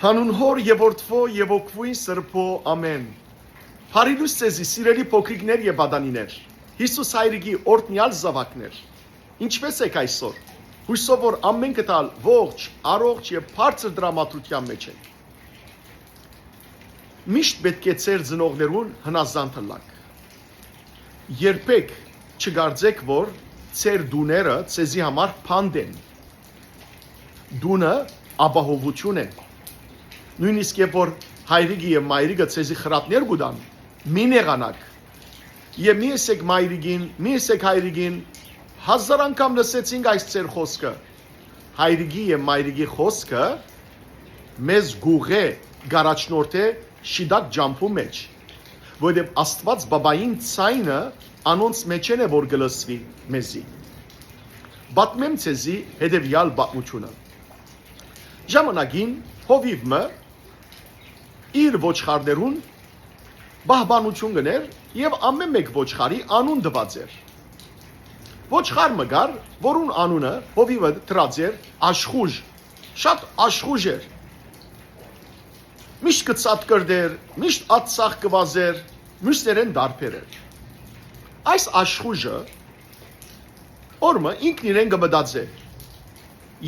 Հանուն հոր եւ որդվո եւ օգվույն սրբո ամեն։ Հարիրուս ցեզի սիրելի փոքրիկներ եւ բադանիներ։ Հիսուս հայրիկի օրտնյալ զավակներ։ Ինչպես եք այսօր։ Հույսով որ ամեն կտալ ողջ, առողջ եւ բարձր դրամատրության մեջ եք։ Միշտ պետք է ձեր ծնողներուն հնազանդ լաք։ Երբեք չգարձեք որ ձեր դուները ցեզի համար փանդ են։ Դունը ապահովություն է։ Նույնիսկ երբ որ հայրիկի եւ մայրիկը ցեզի խրատներ գուտան, մի նեղանակ։ Եվ մի եսեք մայրիկին, մի եսեք հայրիկին, հազար անգամ լսեցինք այս ձեր խոսքը։ Հայրիկի եւ մայրիկի խոսքը մեզ գուղե գարաչնորթե շիդակ ջամփու մեջ, որովհետեւ Աստված բաբային ցայնը անոնց մեջ է որ գլսվի մեզի։ Բատմեմ ցեզի հետեւյալ պատմությունը։ Ժամանակին Հովիվը իր ոչխարներուն բահբանություն գներ եւ ամեն մեկ ոչխարի անուն տված էր։ Ոչխար մգար, որուն անունը Հովիվը դրած էր աշխուժ, շատ աշխուժ էր։ Միշտ կծատ կրդեր, միշտ ածախ կվազեր, մյուսներեն դարբեր էր։ Այս աշխուժը օրը ինքն իրեն կմտածե։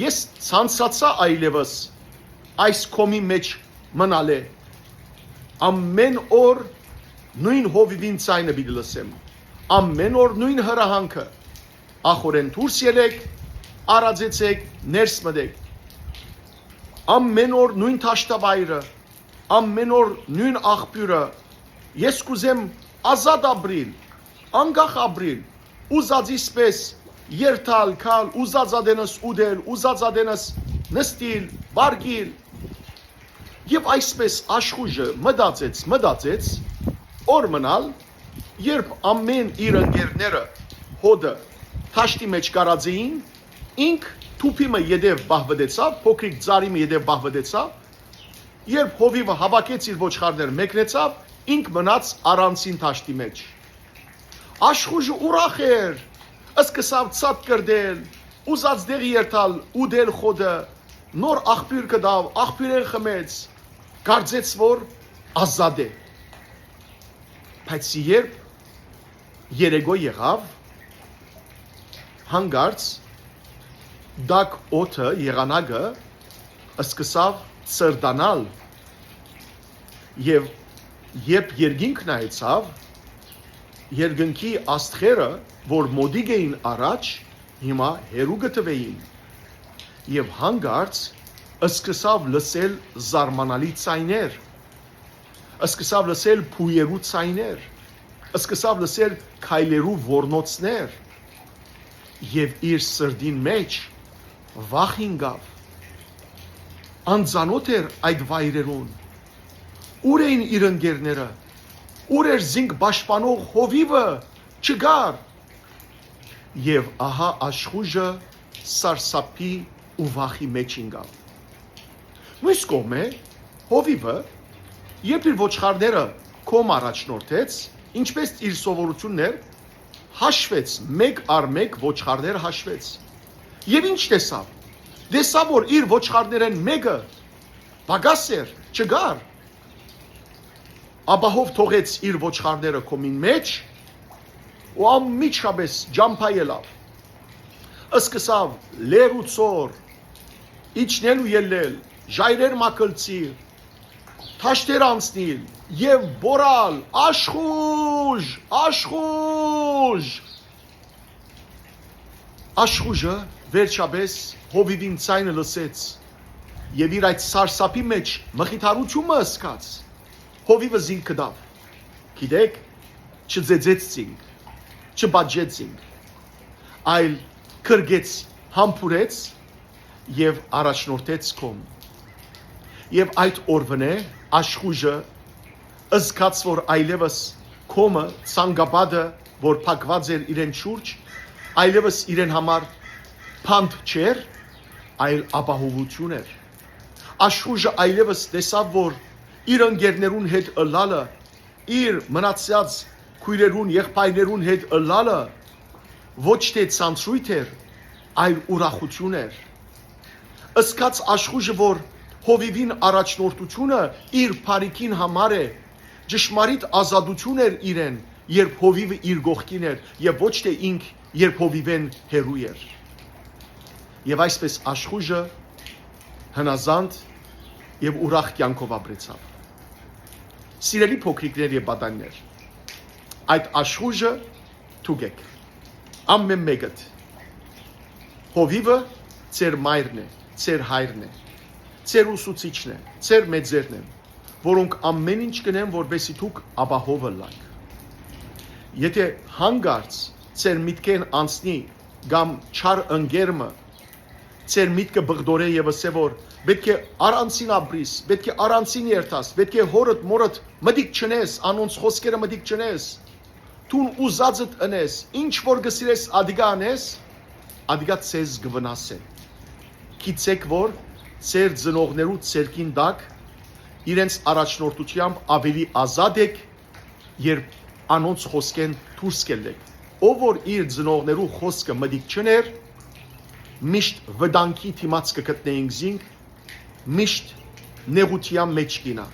Ես ցանցացա այլևս այս կոմի մեջ մնալ է։ Ամեն օր նույն Հովիվին ցայնը պիտի լսեմ։ Ամեն օր նույն հրահանքը։ Ախորեն դուրս ելեք, արածեցեք, ներս մտեք։ Ամեն օր նույն թաշտավայրը, ամեն օր նույն աղբյուրը։ Ես կուզեմ ազատ ապրիլ, անկախ ապրիլ, ուզածիս պես երթալ, քալ, ուզած ադենս ուդել, ուզած ադենս նստիլ, վարգիլ։ Եվ այսպես աշխուժը մտածեց, օր մնալ, երբ ամեն իր ընկերները հոդը թաշտի մեջ կարած էին, ինք թուփիմը յետև բահվդեցավ, փոքրիկ ծարիմը յետև բահվդեցավ, երբ Հովիվը հավաքեց իր ոչխարներ մեկնեցավ, ինք մնաց առանցին թաշտի մեջ։ Աշխուժը ուրախ էր, սկսավ ցած կրդել, ուզած դեղի երթալ, ուդել խոդը, նոր աղբյուր կդավ, աղբյուրեն խմեց, կարծեց որ ազատ է։ Բայց երբ երեկո եղավ, հանգարց դակ օդը եղանակը սկսավ սրտանալ եւ երբ երկինք նայեցավ, երկնքի աստղերը, որ մոդիկ էին առաջ, հիմա հերու գտվեին եւ հանգարց սկսավ լսել զարմանալի ցայներ, սկսավ լսել փույերու ցայներ, սկսավ լսել քայլերու ոռնոցներ եւ իր սրդին մեջ վախ ինգավ։ Անծանոթ էր այդ վայրերուն։ Ուր էին իր ընկերները, ուր էր զինք պաշտպանող Հովիվը, չգար։ Եվ ահա աշխուժը սարսափի ու վախի մեջ ինգավ։ Մյուս կողմը Հովիվը երբ իր ոչխարները կոմ առաջնորդեց, ինչպես իր սովորություններ, հաշվեց, մեկ առ մեկ ոչխարներ հաշվեց։ Եվ ինչ տեսավ։ Տեսավ որ իր ոչխարներեն մեկը բագաս էր, չգար։ Ապահով թողեց իր ոչխարները կոմին մեջ ու ամիջապես ջամփայելով սկսավ լերուցոր իջնել ու ելնել, ժայրեր մակլցիր, թաշտեր անցնիլ եւ բորալ աշխուժ, աշխուժ։ Աշխուժը վերջապես Հովիվին ցայնը լսեց եւ իր այդ սարսափի մեջ մխիթարությունը սկաց։ Հովիվը զինք կդավ։ Գիտեք, չձեձեցինք, չբաջեցինք, այլ կրգեց, համբուրեց եւ առաջնորդեց կոմ։ Եվ այդ օրվն է աշխուժը զգաց որ այլևս կոմը ցանգապատը որ փակված էր իրեն շուրջ այլևս իրեն համար փանդ չէր այլ ապահովություն էր։ Աշխուժը այլևս տեսավ որ իր ընկերներուն հետ ըլլալը, իր մնացած քույրերուն, եղբայրներուն հետ ըլլալը ոչ թե ցանցույթ էր, այլ ուրախություն էր։ Ըսկաց աշխուժը որ Հովիվին առաջնորդությունը իր բարիքին համար է, ճշմարիտ ազատություն էր իրեն, երբ հովիվը իր կողքին էր, եւ ոչ թե ինք, երբ հովիվեն հերու էր։ Եվ այսպես աշխուժը հնազանդ եւ ուրախ կյանքով ապրեցավ։ Սիրելի փոքրիկներ եւ պատանիներ, այդ աշխուժը թուգեք։ Ամեն մեկդ հովիվը ծեր մայրն է, ծեր հայրն է, ծեր ուսուցիչն է, ծեր մեծերն են, որոնք ամեն ինչ կնեն, որբեսի դուք ապահովը լաք։ Եթե հանգարց ծեր միտքեն անցնի կամ չար ընկերմը ծեր միտքը բղդորե եւ ասե որ պետք է առանցին ապրիս, պետք է առանցին երթաս, պետք է հորդ մորդ մտիկ չնես, անոնց խոսքերը մտիկ չնես, տուն ուզածդ ընես, ինչ որ գսիրես ադիգա անես, ադիգա ցեզ գվնասե։ Գիտեք որ ծեր ծնողներու ցերկին դակ իրենց առաջնորդությամբ ավելի ազատ եք, երբ անոնց խոսքեն դուրս կելեք։ Ով որ իր ծնողներու խոսքը մտիկ չներ, միշտ վտանգի դիմաց կգտնեինք զինք, միշտ նեղության մեջ կինա,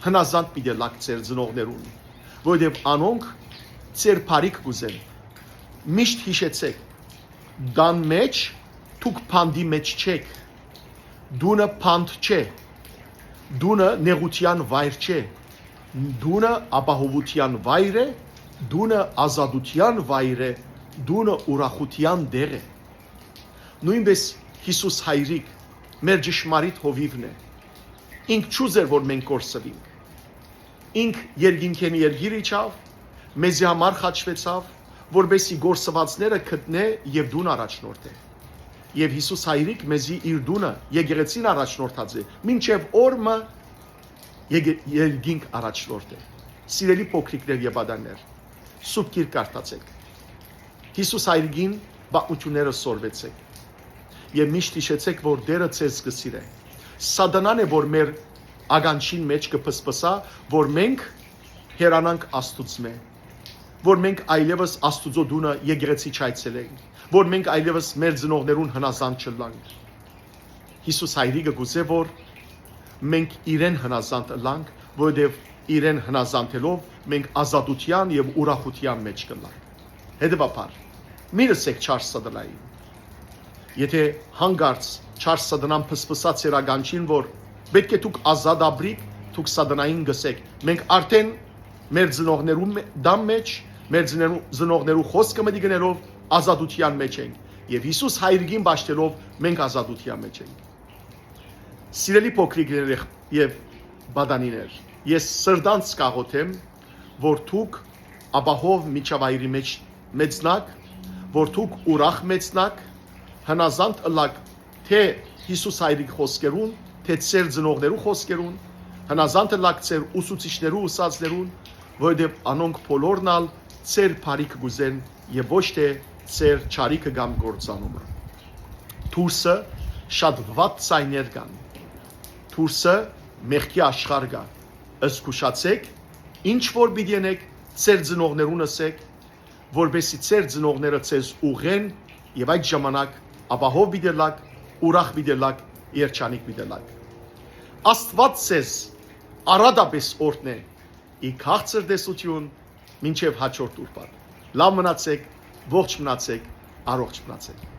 հնազանդ պիտի լակ ծեր ծնողներուն, որովհետև անոնք ծեր բարիք կուզեն, միշտ հիշեցեք, դան մեջ դուք փանդի մեջ չեք, դունը փանդ չէ, դունը նեղության վայր չէ, դունը ապահովության վայր է, դունը ազատության վայր է, դունը ուրախության դեր է։ Նույնպես Հիսուս հայրիկ մեր ճշմարիտ հովիվն է։ Ինք չուզեր որ մենք կորսվենք։ Ինք երկինքեն երգիր իջավ, մեզի համար խաչվեցավ, որբեսի գործվածները գտնե եւ դուն առաջնորդ է։ Եվ Հիսուս հայրիկ մեզի իր դունը եկեղեցին առաջնորդած է, մինչեւ օրը երկինք առաջնորդ է։ Սիրելի փոքրիկներ եւ ադաններ, սուրբ գիրք կարդացեք։ Հիսուս հայրիկին բացությունները սորվեցեք։ Եվ միշտ հիշեցեք, որ Տերը ցեզ կսիրե։ Սատանան է, որ մեր ագանչին մեջ կփսփսա, որ մենք հերանանք Աստծո, որ մենք այլևս Աստծո դունը եկեղեցի չայցելենք, որ մենք այլևս մեր ծնողներուն հնազանդ չլանք։ Հիսուս հայրիկը գուզե, որ մենք իրեն հնազանդ լանք, որովհետև իրեն հնազանդելով մենք ազատության եւ ուրախության մեջ կլանք։ Հետևաբար, մի լսեք չար սատանային։ Եթե հանգարց չար սատանան փսփսած էր ագանչին, որ պետք է դուք ազատ ապրիք, դուք սատանային գսեք։ Մենք արդեն մեր ծնողներու դամ մեջ, մեր ծնողներու խոսքը մտիգներով ազատության մեջ ենք։ Եվ Հիսուս հայրիկին ճաշտելով մենք ազատության մեջ ենք։ Սիրելի փոքրիկներ եւ բադանիներ, ես սրտանց կաղոթեմ, որ դուք ապահով միջավայրի մեջ մեծնակ, որ դուք ուրախ մեծնակ, հնազանդ ըլակ թե Հիսուս հայրիկ խոսքերուն, թե ծեր ծնողներու խոսքերուն, հնազանդ ըլակ ծեր ուսուցիչներու ուսածներուն, որովհետև անոնք բոլորն ալ ծեր բարիք գուզեն եւ ոչ թե ծեր չարիքը կամ գործանումը։ Դուրսը շատ վատ ցայներ կան։ Դուրսը մեղքի աշխարհ կա։ Զգուշացեք, ինչ որ պիտի անեք, ծեր ծնողներուն ասեք, որբեսի ծեր ծնողները ցեզ ուղեն եւ այդ ժամանակ ապահով բիդելակ, ուրախ բիդելակ, երջանիկ բիդելակ։ Աստված ցեզ արադապես օրհնե, ի քաղցր դեսություն, մինչև հաջորդ ուրբաթ։ Լավ մնացեք, ողջ մնացեք, առողջ մնացեք։